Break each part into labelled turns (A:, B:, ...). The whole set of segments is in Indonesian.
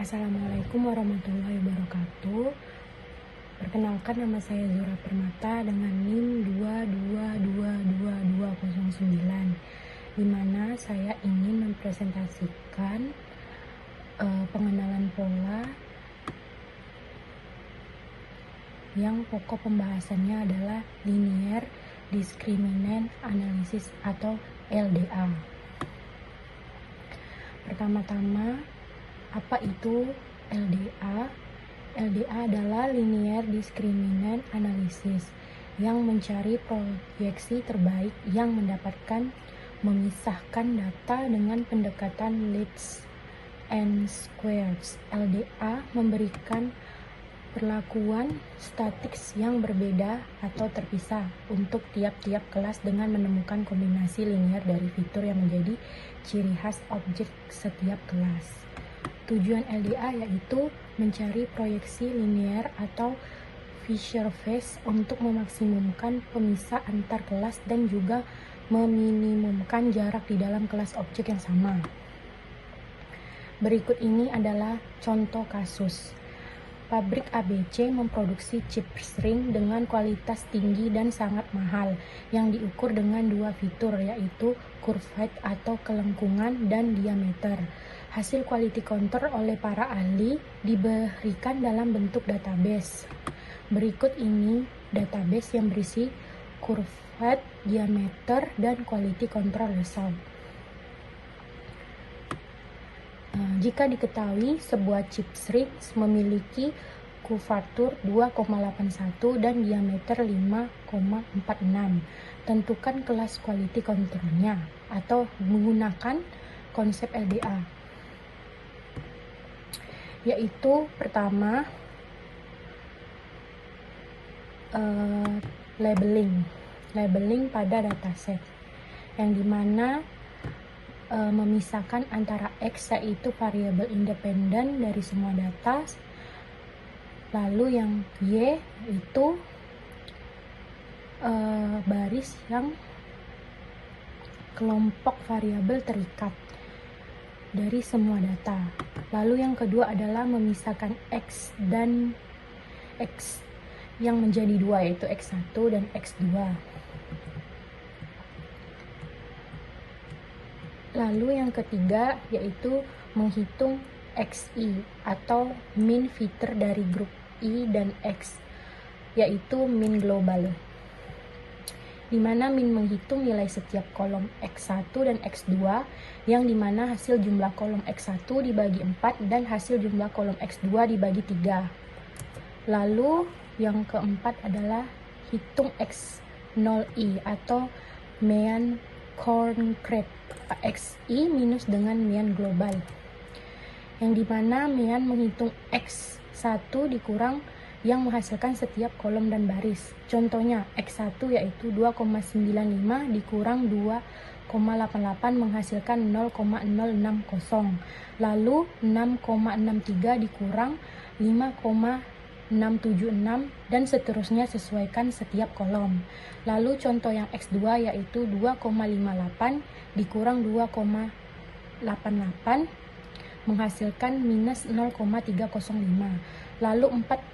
A: Assalamualaikum warahmatullahi wabarakatuh. Perkenalkan, nama saya Zura Permata dengan NIM 2222209, di mana saya ingin mempresentasikan pengenalan pola yang pokok pembahasannya adalah Linear Discriminant Analysis atau LDA. Pertama-tama, apa itu LDA? LDA adalah Linear Discriminant Analysis yang mencari proyeksi terbaik yang memisahkan data dengan pendekatan least and squares. LDA memberikan perlakuan statistik yang berbeda atau terpisah untuk tiap-tiap kelas dengan menemukan kombinasi linear dari fitur yang menjadi ciri khas objek setiap kelas. Tujuan LDA yaitu mencari proyeksi linear atau feature phase untuk memaksimumkan pemisah antar kelas dan juga meminimumkan jarak di dalam kelas objek yang sama. Berikut ini adalah contoh kasus. Pabrik ABC memproduksi chip ring dengan kualitas tinggi dan sangat mahal yang diukur dengan dua fitur, yaitu curvature atau kelengkungan dan diameter. Hasil quality control oleh para ahli diberikan dalam bentuk database. Berikut ini database yang berisi curvature, diameter, dan quality control result. Jika diketahui sebuah chip ring memiliki kurvatur 2,81 dan diameter 5,46, tentukan kelas quality controlnya atau menggunakan konsep LDA, yaitu pertama labeling pada dataset, yang dimana memisahkan antara X yaitu variabel independen dari semua data, lalu yang Y itu baris yang kelompok variabel terikat dari semua data. Lalu yang kedua adalah memisahkan X dan X yang menjadi dua, yaitu X1 dan X2. Lalu yang ketiga yaitu menghitung XI atau mean fitur dari grup I dan X, yaitu mean global, di mana mean menghitung nilai setiap kolom X1 dan X2, yang dimana hasil jumlah kolom X1 dibagi 4 dan hasil jumlah kolom X2 dibagi 3. Lalu yang keempat adalah hitung X0I atau mean concrete, XI minus dengan mean global, yang dimana mean menghitung X1 dikurang yang menghasilkan setiap kolom dan baris. Contohnya X1 yaitu 2,95 dikurang 2,88 menghasilkan 0,060, lalu 6,63 dikurang 5,676 dan seterusnya, sesuaikan setiap kolom. Lalu contoh yang X2 yaitu 2,58 dikurang 2,88 menghasilkan minus 0,305, lalu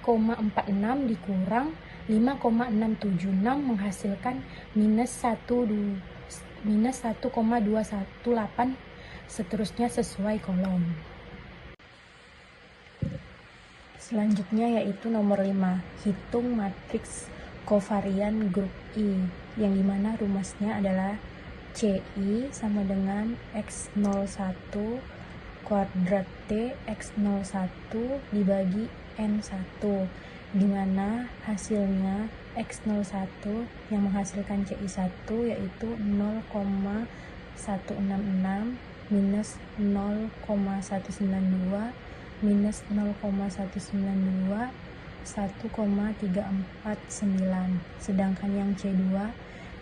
A: 4,46 dikurang 5,676 menghasilkan minus 1,218, seterusnya sesuai kolom. Selanjutnya yaitu nomor 5, hitung matriks kovarian grup I, yang dimana rumusnya adalah CI sama dengan X01 kuadrat T X01 dibagi N1, dimana hasilnya X01 yang menghasilkan CI1 yaitu 0,166 minus 0,192 minus 0,192 1,349, sedangkan yang C2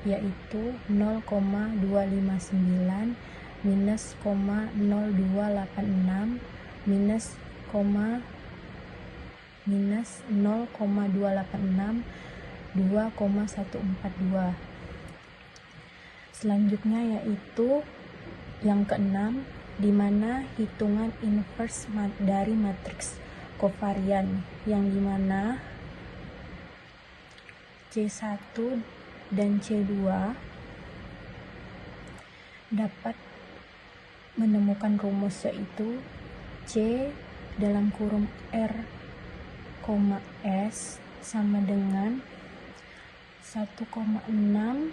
A: yaitu 0,259 minus 0,0286 minus 0,286 2,142. Selanjutnya yaitu yang keenam, di mana hitungan inverse dari matriks kovarian, yang dimana C1 dan C2 dapat menemukan rumus, yaitu C dalam kurung R, S sama dengan 1,6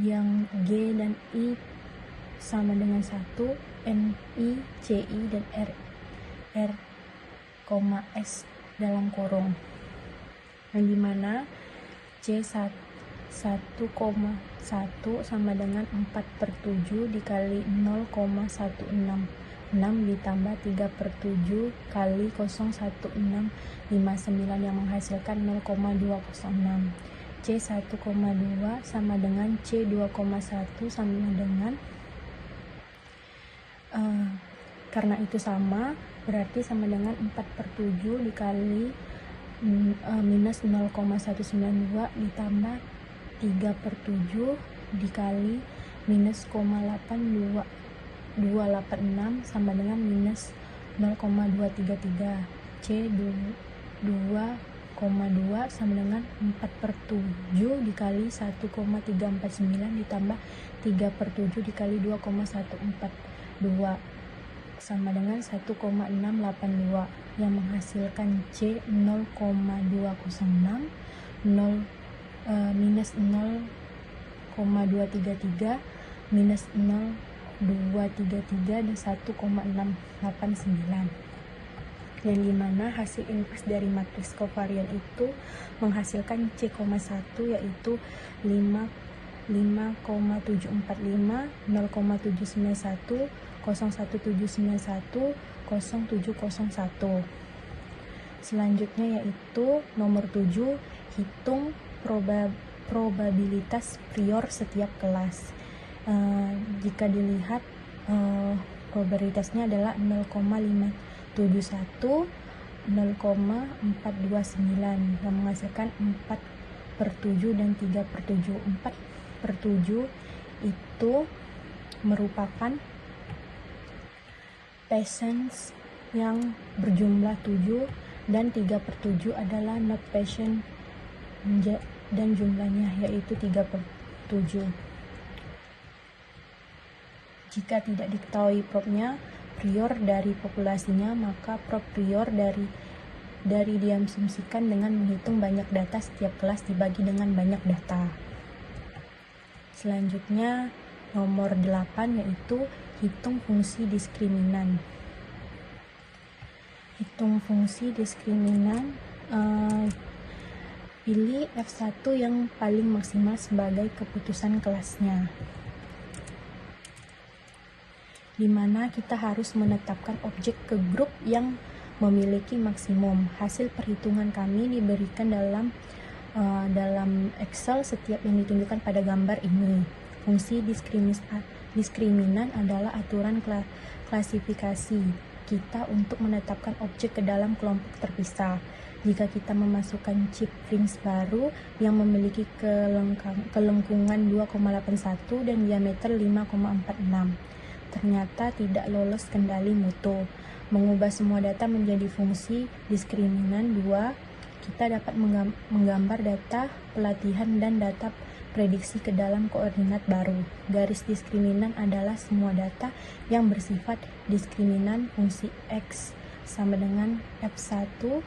A: yang G dan I sama dengan 1, NI, CI, dan R, S dalam kurung, yang dimana C1 1,1 sama dengan 4/7 dikali 0,166 ditambah 3/7 kali 0,1659 yang menghasilkan 0,206. C1,2 sama dengan C2,1 sama dengan karena itu sama, berarti sama dengan 4/7 dikali minus 0,192 ditambah 3/7 dikali minus 0,8286 sama dengan minus 0,233. C2,2 sama dengan 4/7 dikali 1,349 ditambah 3/7 dikali 2,142 sama dengan 1,682 yang menghasilkan C 0,206, minus 0,233 minus 0,233 dan 1,689, yang dimana hasil inverse dari matriks kovarian itu menghasilkan C,1 yaitu 5,745, 0,791, 0,1791, 0,701. Selanjutnya yaitu nomor 7, hitung probabilitas prior setiap kelas. Jika dilihat probabilitasnya adalah 0,571, 0,429 yang menghasilkan 4/7 dan 3/7. 4/7 itu merupakan patients yang berjumlah 7 dan 3/7 adalah not patient dan jumlahnya yaitu 3/7. Jika tidak diketahui probnya prior dari populasinya, maka prob prior dari diasumsikan dengan menghitung banyak data setiap kelas dibagi dengan banyak data. Selanjutnya nomor 8 yaitu hitung fungsi diskriminan. Hitung fungsi diskriminan, pilih F1 yang paling maksimal sebagai keputusan kelasnya, dimana kita harus menetapkan objek ke grup yang memiliki maksimum. Hasil perhitungan kami diberikan dalam Excel setiap yang ditunjukkan pada gambar ini. Fungsi diskriminan adalah aturan klasifikasi kita untuk menetapkan objek ke dalam kelompok terpisah. Jika kita memasukkan chip rings baru yang memiliki kelengkungan 2,81 dan diameter 5,46, ternyata tidak lolos kendali mutu. Mengubah semua data menjadi fungsi diskriminan 2, kita dapat menggambar data pelatihan dan data prediksi ke dalam koordinat baru. Garis diskriminan adalah semua data yang bersifat diskriminan fungsi X sama dengan F1,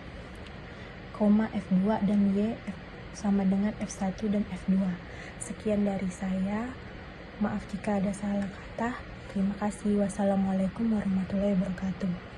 A: F2 dan Y sama dengan F1 dan F2. Sekian dari saya. Maaf jika ada salah kata. Terima kasih. Wassalamualaikum warahmatullahi wabarakatuh.